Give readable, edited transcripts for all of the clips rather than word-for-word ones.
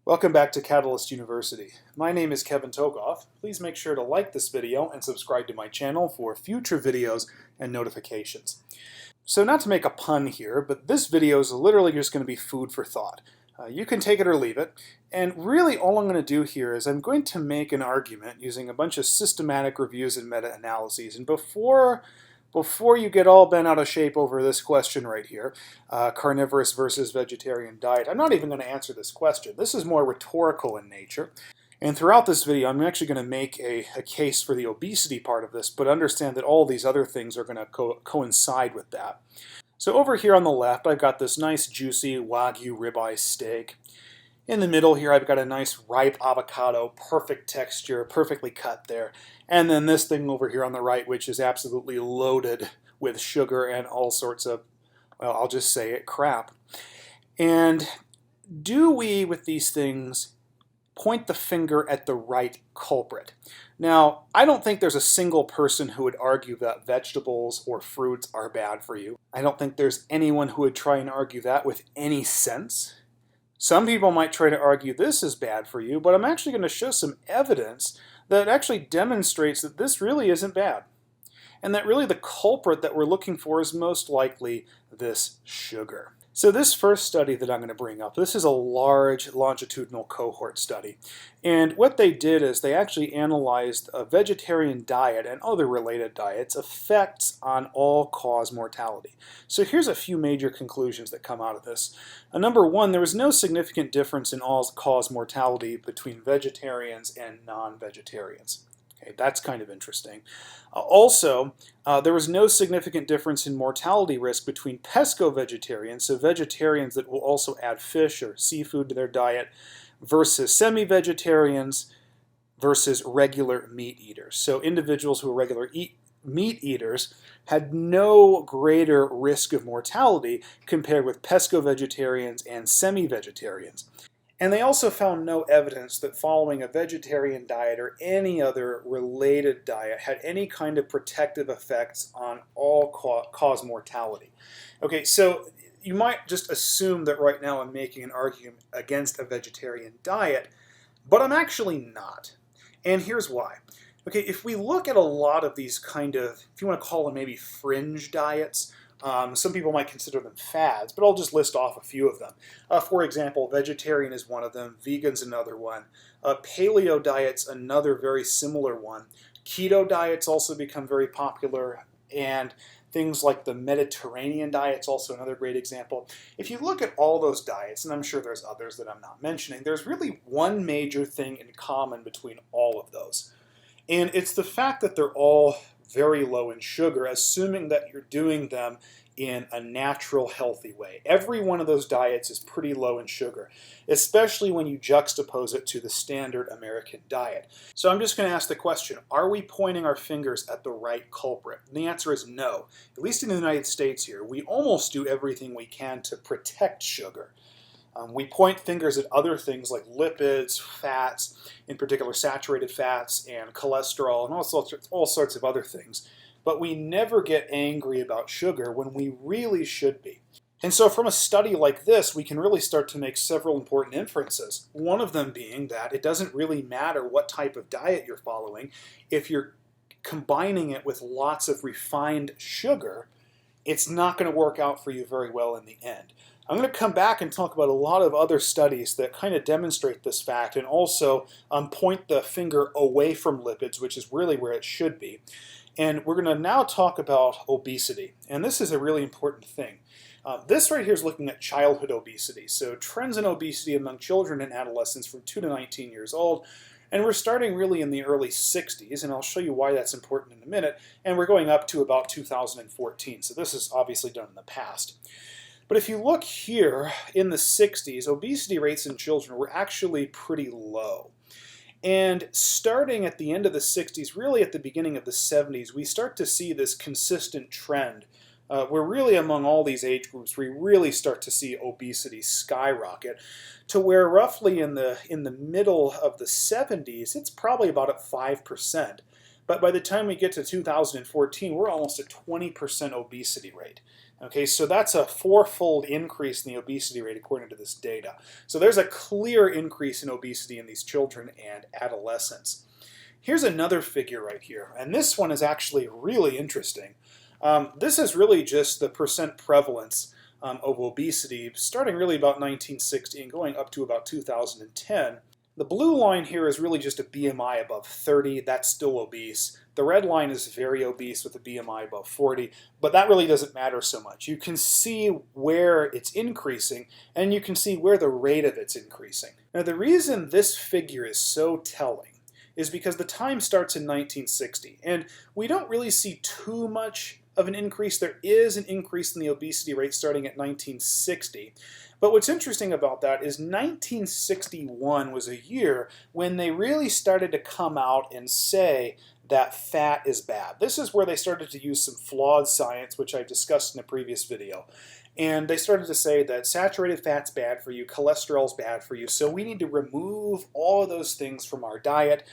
Welcome back to Catalyst University. My name is Kevin Tokoph. Please make sure to like this video and subscribe to my channel for future videos and notifications. So not to make a pun here, but this video is literally just going to be food for thought. You can take it or leave it, and really all I'm going to do here is I'm going to make an argument using a bunch of systematic reviews and meta-analyses. And before you get all bent out of shape over this question right here, carnivorous versus vegetarian diet, I'm not even going to answer this question. This is more rhetorical in nature. And throughout this video, I'm actually going to make a case for the obesity part of this, but understand that all these other things are going to coincide with that. So over here on the left, I've got this nice juicy Wagyu ribeye steak. In the middle here, I've got a nice ripe avocado, perfect texture, perfectly cut there. And then this thing over here on the right, which is absolutely loaded with sugar and all sorts of, well, I'll just say it, crap. And do we, with these things, point the finger at the right culprit? Now, I don't think there's a single person who would argue that vegetables or fruits are bad for you. I don't think there's anyone who would try and argue that with any sense. Some people might try to argue this is bad for you, but I'm actually going to show some evidence that actually demonstrates that this really isn't bad. And that really the culprit that we're looking for is most likely this sugar. So this first study that I'm going to bring up, this is a large longitudinal cohort study. And what they did is they actually analyzed a vegetarian diet and other related diets' effects on all-cause mortality. So here's a few major conclusions that come out of this. Number one, there was no significant difference in all-cause mortality between vegetarians and non-vegetarians. Okay, that's kind of interesting. Also, there was no significant difference in mortality risk between pesco-vegetarians, so vegetarians that will also add fish or seafood to their diet, versus semi-vegetarians versus regular meat eaters. So individuals who are regular meat eaters had no greater risk of mortality compared with pesco-vegetarians and semi-vegetarians. And they also found no evidence that following a vegetarian diet or any other related diet had any kind of protective effects on all-cause mortality. Okay, so you might just assume that right now I'm making an argument against a vegetarian diet, but I'm actually not. And here's why. Okay, if we look at a lot of these kind of, if you want to call them maybe fringe diets, some people might consider them fads, but I'll just list off a few of them. For example, vegetarian is one of them, vegan's another one. Paleo diet's another very similar one. Keto diets also become very popular, and things like the Mediterranean diet's also another great example. If you look at all those diets, and I'm sure there's others that I'm not mentioning, there's really one major thing in common between all of those. And it's the fact that they're all very low in sugar, assuming that you're doing them in a natural, healthy way. Every one of those diets is pretty low in sugar, especially when you juxtapose it to the standard American diet. So I'm just going to ask the question, are we pointing our fingers at the right culprit? And the answer is no. At least in the United States here, we almost do everything we can to protect sugar. We point fingers at other things like lipids, fats, in particular saturated fats, and cholesterol, and all sorts of other things. But we never get angry about sugar when we really should be. And so from a study like this, we can really start to make several important inferences. One of them being that it doesn't really matter what type of diet you're following. If you're combining it with lots of refined sugar, it's not going to work out for you very well in the end. I'm going to come back and talk about a lot of other studies that kind of demonstrate this fact and also point the finger away from lipids, which is really where it should be. And we're going to now talk about obesity. And this is a really important thing. This right here is looking at childhood obesity. So trends in obesity among children and adolescents from 2 to 19 years old. And we're starting really in the early 60s, and I'll show you why that's important in a minute. And we're going up to about 2014. So this is obviously done in the past. But if you look here in the 60s, obesity rates in children were actually pretty low. And starting at the end of the 60s, really at the beginning of the 70s, we start to see this consistent trend where really among all these age groups, we really start to see obesity skyrocket to where roughly in the middle of the 70s, it's probably about at 5%. But by the time we get to 2014, we're almost at 20% obesity rate. Okay, so that's a fourfold increase in the obesity rate according to this data. So there's a clear increase in obesity in these children and adolescents. Here's another figure right here, and this one is actually really interesting. This is really just the percent prevalence of obesity starting really about 1960 and going up to about 2010. The blue line here is really just a BMI above 30. That's still obese. The red line is very obese with a BMI above 40, but that really doesn't matter so much. You can see where it's increasing, and you can see where the rate of it's increasing. Now, the reason this figure is so telling is because the time starts in 1960, and we don't really see too much of an increase. There is an increase in the obesity rate starting at 1960. But what's interesting about that is 1961 was a year when they really started to come out and say that fat is bad. This is where they started to use some flawed science, which I discussed in a previous video. And they started to say that saturated fat's bad for you, cholesterol's bad for you, so we need to remove all of those things from our diet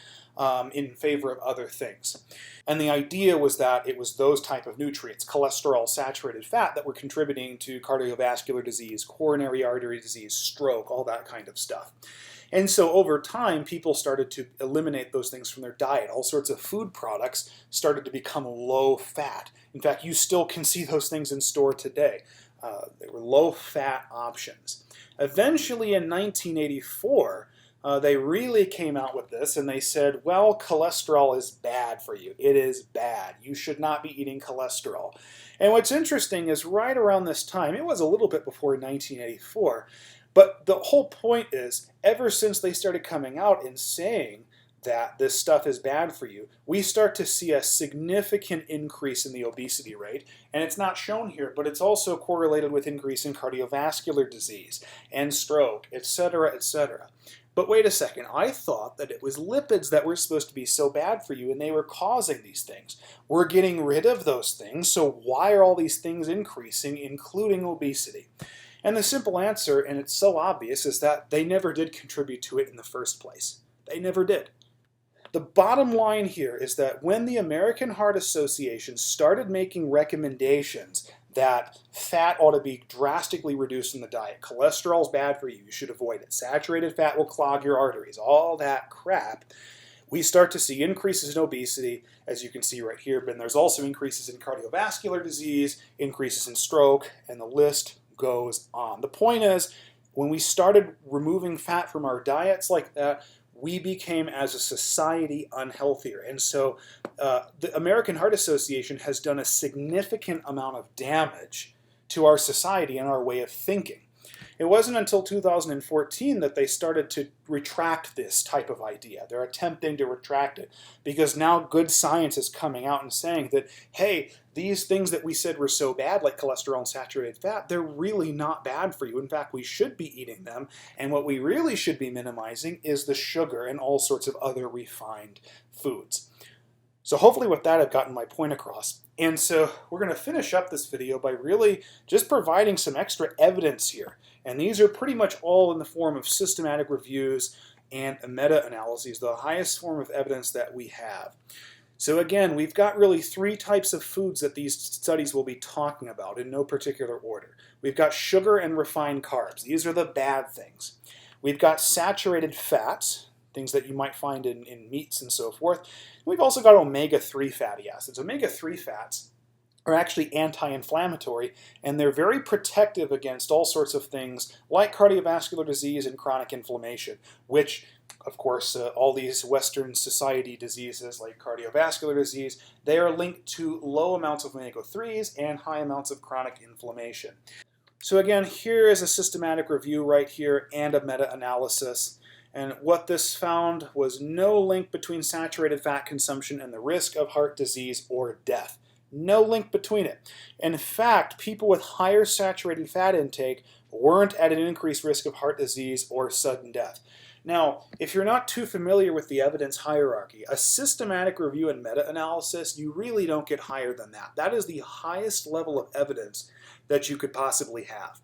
in favor of other things. And the idea was that it was those type of nutrients, cholesterol, saturated fat, that were contributing to cardiovascular disease, coronary artery disease, stroke, all that kind of stuff. And so over time, people started to eliminate those things from their diet. All sorts of food products started to become low fat. In fact, you still can see those things in store today. They were low fat options. Eventually in 1984, they really came out with this and they said, well, cholesterol is bad for you. It is bad. You should not be eating cholesterol. And what's interesting is right around this time, it was a little bit before 1984, but the whole point is, ever since they started coming out and saying that this stuff is bad for you, we start to see a significant increase in the obesity rate. And it's not shown here, but it's also correlated with increase in cardiovascular disease and stroke, etc., etc. But wait a second, I thought that it was lipids that were supposed to be so bad for you and they were causing these things. We're getting rid of those things, so why are all these things increasing, including obesity? And the simple answer, and it's so obvious, is that they never did contribute to it in the first place. They never did. The bottom line here is that when the American Heart Association started making recommendations that fat ought to be drastically reduced in the diet, cholesterol is bad for you, you should avoid it, saturated fat will clog your arteries, all that crap, we start to see increases in obesity, as you can see right here, but there's also increases in cardiovascular disease, increases in stroke, and the list goes on. The point is, when we started removing fat from our diets like that, we became, as a society, unhealthier. And so the American Heart Association has done a significant amount of damage to our society and our way of thinking. It wasn't until 2014 that they started to retract this type of idea. They're attempting to retract it because now good science is coming out and saying that, hey, these things that we said were so bad, like cholesterol and saturated fat, they're really not bad for you. In fact, we should be eating them. And what we really should be minimizing is the sugar and all sorts of other refined foods. So hopefully with that, I've gotten my point across. And so we're going to finish up this video by really just providing some extra evidence here. And these are pretty much all in the form of systematic reviews and meta-analyses, the highest form of evidence that we have. So again, we've got really three types of foods that these studies will be talking about in no particular order. We've got sugar and refined carbs. These are the bad things. We've got saturated fats, things that you might find in meats and so forth. We've also got omega-3 fatty acids. Omega-3 fats are actually anti-inflammatory, and they're very protective against all sorts of things like cardiovascular disease and chronic inflammation, which, of course, all these Western society diseases like cardiovascular disease, they are linked to low amounts of omega-3s and high amounts of chronic inflammation. So again, here is a systematic review right here and a meta-analysis. And what this found was no link between saturated fat consumption and the risk of heart disease or death. No link between it. In fact, people with higher saturated fat intake weren't at an increased risk of heart disease or sudden death. Now, if you're not too familiar with the evidence hierarchy, a systematic review and meta-analysis, you really don't get higher than that. That is the highest level of evidence that you could possibly have.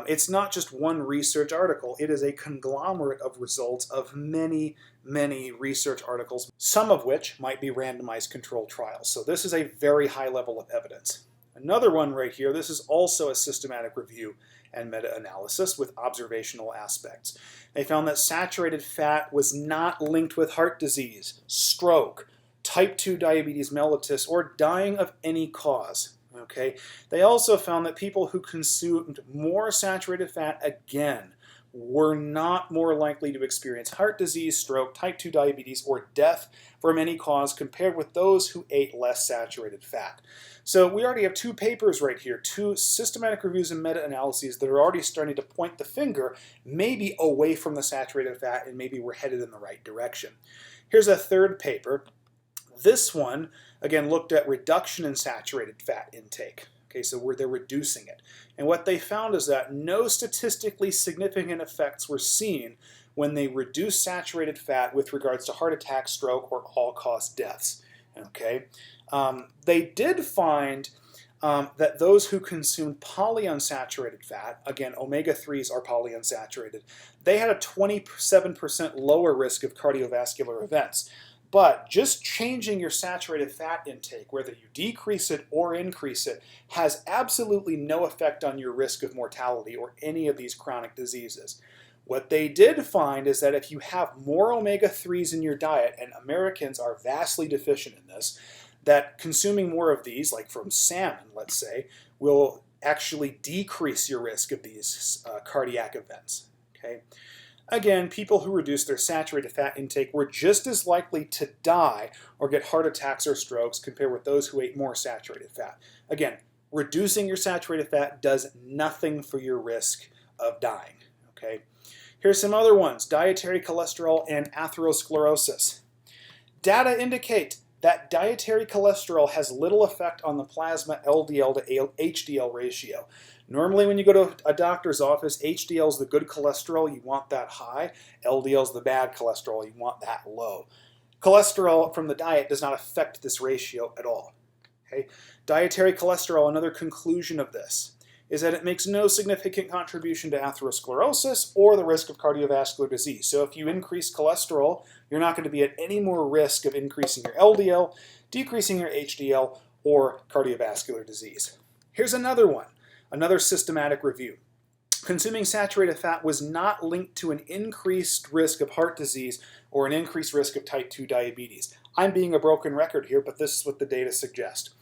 It's not just one research article. It is a conglomerate of results of many, many research articles, some of which might be randomized controlled trials. So this is a very high level of evidence. Another one right here, this is also a systematic review and meta-analysis with observational aspects. They found that saturated fat was not linked with heart disease, stroke, type 2 diabetes mellitus, or dying of any cause. Okay? They also found that people who consumed more saturated fat, again, were not more likely to experience heart disease, stroke, type 2 diabetes, or death from any cause compared with those who ate less saturated fat. So we already have two papers right here, two systematic reviews and meta-analyses that are already starting to point the finger maybe away from the saturated fat, and maybe we're headed in the right direction. Here's a third paper. This one, again, looked at reduction in saturated fat intake. Okay, so they're reducing it. And what they found is that no statistically significant effects were seen when they reduced saturated fat with regards to heart attack, stroke, or all-cause deaths. Okay, they did find that those who consumed polyunsaturated fat, again, omega-3s are polyunsaturated, they had a 27% lower risk of cardiovascular events. But just changing your saturated fat intake, whether you decrease it or increase it, has absolutely no effect on your risk of mortality or any of these chronic diseases. What they did find is that if you have more omega-3s in your diet, and Americans are vastly deficient in this, that consuming more of these, like from salmon, let's say, will actually decrease your risk of these cardiac events. Okay? Again, people who reduced their saturated fat intake were just as likely to die or get heart attacks or strokes compared with those who ate more saturated fat. Again, reducing your saturated fat does nothing for your risk of dying. Okay? Here's some other ones: dietary cholesterol and atherosclerosis. Data indicate that dietary cholesterol has little effect on the plasma LDL to HDL ratio. Normally when you go to a doctor's office, HDL is the good cholesterol, you want that high. LDL is the bad cholesterol, you want that low. Cholesterol from the diet does not affect this ratio at all. Okay? Dietary cholesterol, another conclusion of this, is that it makes no significant contribution to atherosclerosis or the risk of cardiovascular disease. So if you increase cholesterol, you're not going to be at any more risk of increasing your LDL, decreasing your HDL, or cardiovascular disease. Here's another one, another systematic review. Consuming saturated fat was not linked to an increased risk of heart disease or an increased risk of type 2 diabetes. I'm being a broken record here, but this is what the data suggest.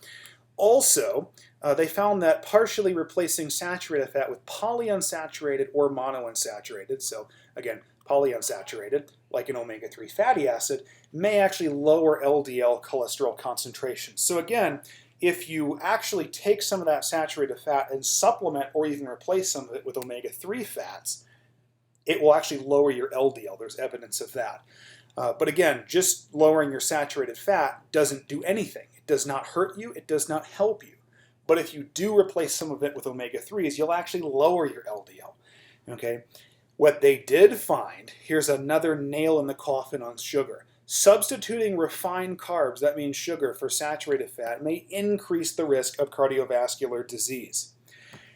Also, they found that partially replacing saturated fat with polyunsaturated or monounsaturated, so again, polyunsaturated, like an omega-3 fatty acid, may actually lower LDL cholesterol concentration. So again, if you actually take some of that saturated fat and supplement or even replace some of it with omega-3 fats, it will actually lower your LDL. There's evidence of that. But again, just lowering your saturated fat doesn't do anything. It does not hurt you. It does not help you. But if you do replace some of it with omega-3s, you'll actually lower your LDL. Okay? What they did find, here's another nail in the coffin on sugar. Substituting refined carbs, that means sugar, for saturated fat may increase the risk of cardiovascular disease.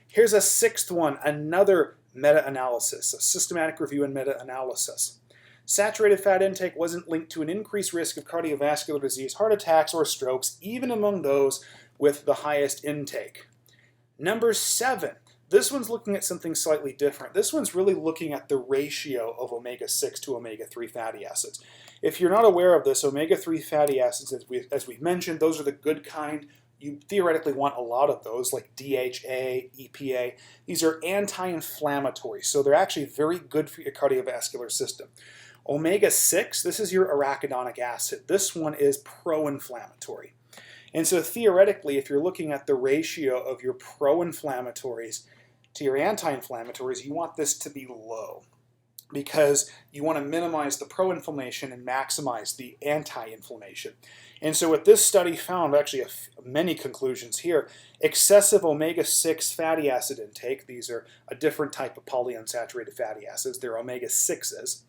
Here's a sixth one, another meta-analysis, a systematic review and meta-analysis. Saturated fat intake wasn't linked to an increased risk of cardiovascular disease, heart attacks, or strokes, even among those with the highest intake. Number 7. This one's looking at something slightly different. This one's really looking at the ratio of omega-6 to omega-3 fatty acids. If you're not aware of this, omega-3 fatty acids, as we've mentioned, those are the good kind. You theoretically want a lot of those, like DHA, EPA. These are anti-inflammatory, so they're actually very good for your cardiovascular system. Omega-6, this is your arachidonic acid. This one is pro-inflammatory. And so theoretically, if you're looking at the ratio of your pro-inflammatories to your anti-inflammatories, you want this to be low because you want to minimize the pro-inflammation and maximize the anti-inflammation. And so what this study found, actually many conclusions here, excessive omega-6 fatty acid intake, these are a different type of polyunsaturated fatty acids, they're omega-6s,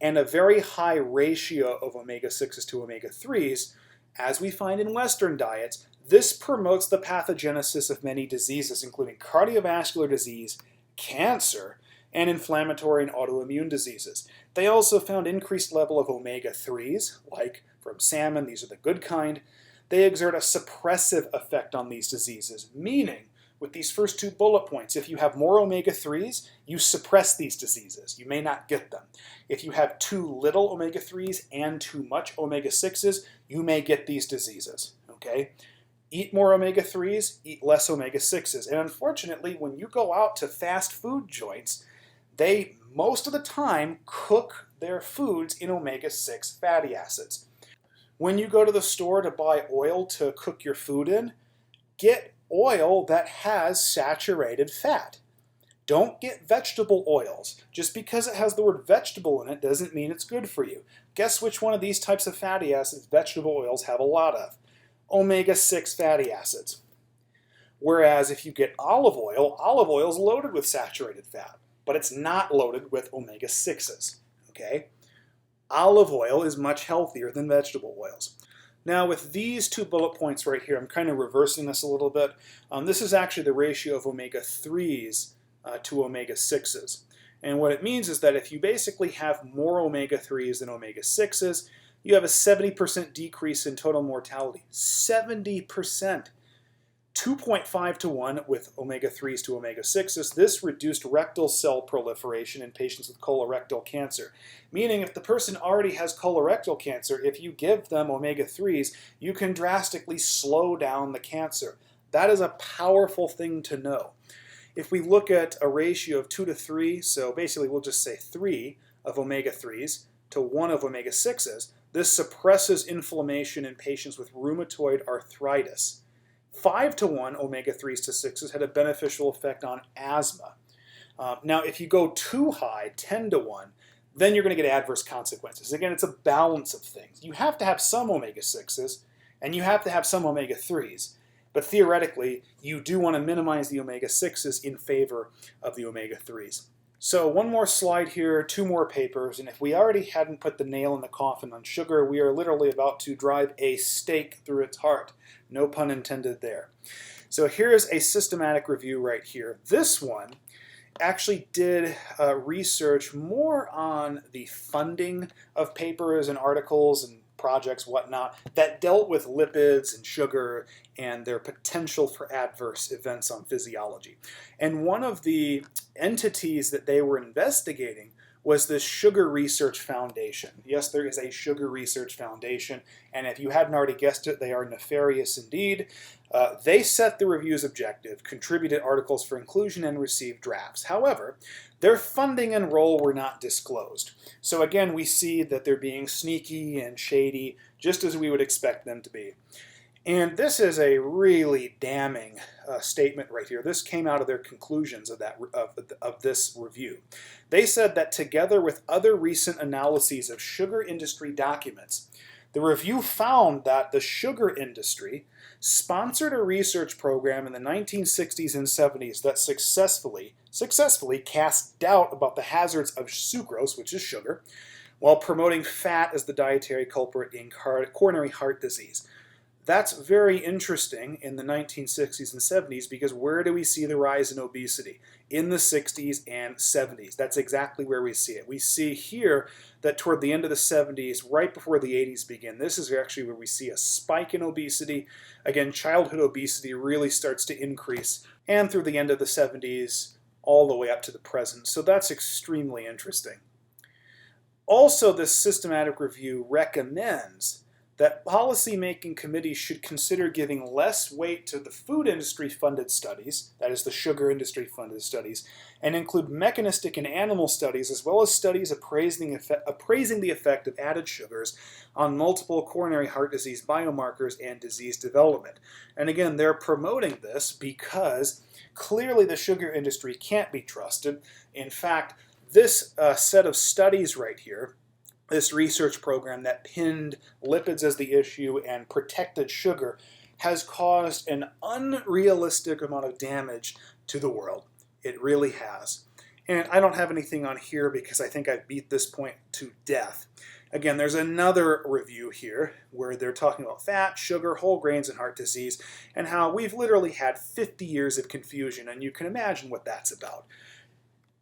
and a very high ratio of omega-6s to omega-3s, as we find in Western diets, this promotes the pathogenesis of many diseases, including cardiovascular disease, cancer, and inflammatory and autoimmune diseases. They also found increased level of omega-3s, like from salmon, these are the good kind, they exert a suppressive effect on these diseases, meaning with these first two bullet points, if you have more omega-3s, you suppress these diseases. You may not get them. If you have too little omega-3s and too much omega-6s, you may get these diseases, okay? Eat more omega-3s, eat less omega-6s. And unfortunately, when you go out to fast food joints, they most of the time cook their foods in omega-6 fatty acids. When you go to the store to buy oil to cook your food in, get oil that has saturated fat. Don't get vegetable oils. Just because it has the word vegetable in it doesn't mean it's good for you. Guess which one of these types of fatty acids vegetable oils have a lot of? Omega-6 fatty acids. Whereas if you get olive oil is loaded with saturated fat, but it's not loaded with omega-6s, okay? Olive oil is much healthier than vegetable oils. Now with these two bullet points right here, I'm kind of reversing this a little bit. This is actually the ratio of omega-3s to omega-6s. And what it means is that if you basically have more omega-3s than omega-6s, you have a 70% decrease in total mortality. 70%. 2.5 to 1 with omega-3s to omega-6s. This reduced rectal cell proliferation in patients with colorectal cancer. Meaning if the person already has colorectal cancer, if you give them omega-3s, you can drastically slow down the cancer. That is a powerful thing to know. If we look at a ratio of 2 to 3, so basically we'll just say 3 of omega-3s to 1 of omega-6s, this suppresses inflammation in patients with rheumatoid arthritis. 5 to 1 omega-3s to 6s had a beneficial effect on asthma. Now, if you go too high, 10 to 1, then you're going to get adverse consequences. Again, it's a balance of things. You have to have some omega-6s, and you have to have some omega-3s. But theoretically, you do want to minimize the omega-6s in favor of the omega-3s. So one more slide here, 2 more papers, and if we already hadn't put the nail in the coffin on sugar, we are literally about to drive a stake through its heart. No pun intended there. So here's a systematic review right here. This one actually did research more on the funding of papers and articles and projects, whatnot, that dealt with lipids and sugar and their potential for adverse events on physiology. And one of the entities that they were investigating was the Sugar Research Foundation. Yes, there is a Sugar Research Foundation, and if you hadn't already guessed it, they are nefarious indeed. They set the review's objective, contributed articles for inclusion, and received drafts. However, their funding and role were not disclosed. So again, we see that they're being sneaky and shady, just as we would expect them to be. And this is a really damning statement right here. This came out of their conclusions of this review. They said that together with other recent analyses of sugar industry documents, the review found that the sugar industry sponsored a research program in the 1960s and 70s that successfully cast doubt about the hazards of sucrose, which is sugar, while promoting fat as the dietary culprit in coronary heart disease. That's very interesting in the 1960s and 70s because where do we see the rise in obesity? In the 60s and 70s. That's exactly where we see it. We see here that toward the end of the 70s, right before the 80s begin, this is actually where we see a spike in obesity. Again, childhood obesity really starts to increase, and through the end of the 70s, all the way up to the present. So that's extremely interesting. Also, this systematic review recommends that policy-making committees should consider giving less weight to the food industry-funded studies, that is the sugar industry-funded studies, and include mechanistic and animal studies as well as studies appraising the effect of added sugars on multiple coronary heart disease biomarkers and disease development. And again, they're promoting this because clearly the sugar industry can't be trusted. In fact, this set of studies right here, this research program that pinned lipids as the issue and protected sugar, has caused an unrealistic amount of damage to the world. It really has. And I don't have anything on here because I think I've beat this point to death. Again, there's another review here where they're talking about fat, sugar, whole grains, and heart disease, and how we've literally had 50 years of confusion, and you can imagine what that's about.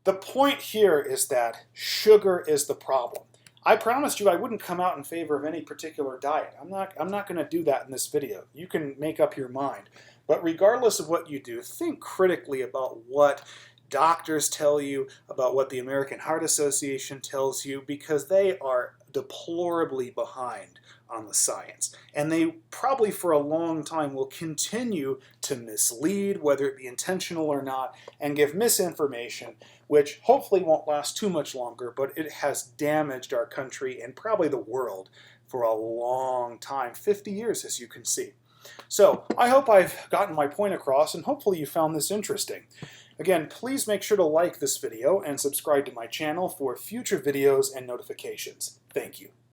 The point here is that sugar is the problem. I promised you I wouldn't come out in favor of any particular diet. I'm not going to do that in this video. You can make up your mind. But regardless of what you do, think critically about what doctors tell you, about what the American Heart Association tells you, because they are deplorably behind on the science. And they probably for a long time will continue to mislead, whether it be intentional or not, and give misinformation, which hopefully won't last too much longer, but it has damaged our country and probably the world for a long time, 50 years as you can see. So I hope I've gotten my point across, and hopefully you found this interesting. Again, please make sure to like this video and subscribe to my channel for future videos and notifications. Thank you.